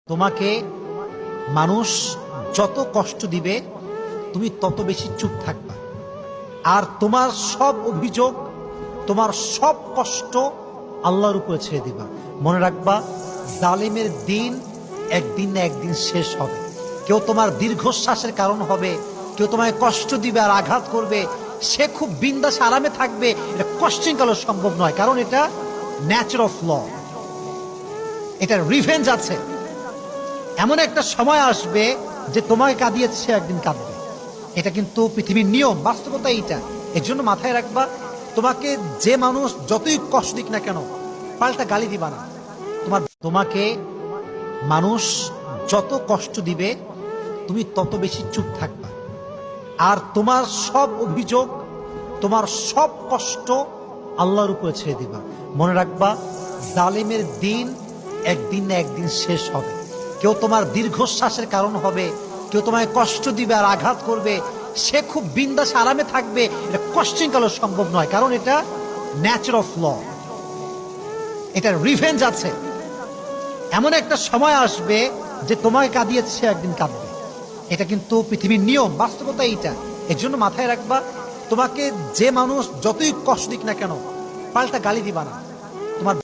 তোমাকে মানুষ যত কষ্ট দিবে তুমি তত বেশি চুপ থাকবা, আর তোমার সব অভিযোগ, তোমার সব কষ্ট আল্লাহর উপরে ছেড়ে দিবা। মনে রাখবা, জালেমের দিন একদিন না একদিন শেষ হবে। কেউ তোমার দীর্ঘশ্বাসের কারণ হবে, কেউ তোমায় কষ্ট দিবে আর আঘাত করবে, সে খুব বিন্দাস আরামে থাকবে, এটা কোশ্চেন কালো সম্ভব নয়, কারণ এটা ন্যাচার অফ ল, এটা রিভেঞ্জ আছে। এমন একটা সময় আসবে যে তোমাকে কাঁদিয়েছে সে একদিন কাঁদবে, এটা কিন্তু পৃথিবীর নিয়ম, বাস্তবতা এইটা। এর জন্য মাথায় রাখবা, তোমাকে যে মানুষ যতই কষ্ট দিক না কেন পাল্টা গালি দিবা না। তোমাকে মানুষ যত কষ্ট দিবে তুমি তত বেশি চুপ থাকবা, আর তোমার সব অভিযোগ, তোমার সব কষ্ট আল্লাহর উপরে ছেড়ে দিবা। মনে রাখবা, জালেমের দিন একদিন না একদিন শেষ হবে। কেউ তোমার দীর্ঘশ্বাসের কারণ হবে, কেউ তোমায় কষ্ট দিবে আর আঘাত করবে, সে খুব বিন্দাস আরামে থাকবে, এটা কোশ্চেন কালো সম্ভব নয়, কারণ এটা ন্যাচার অফ ল, এটা রিভেঞ্জ আছে। এমন একটা সময় আসবে যে তোমাকে কাঁদিয়েছে সে একদিন কাঁদবে, এটা কিন্তু পৃথিবীর নিয়ম, বাস্তবতা এইটা। এর জন্য মাথায় রাখবা, তোমাকে যে মানুষ যতই কষ্ট দিক না কেন পাল্টা গালি দিবা না। তোমার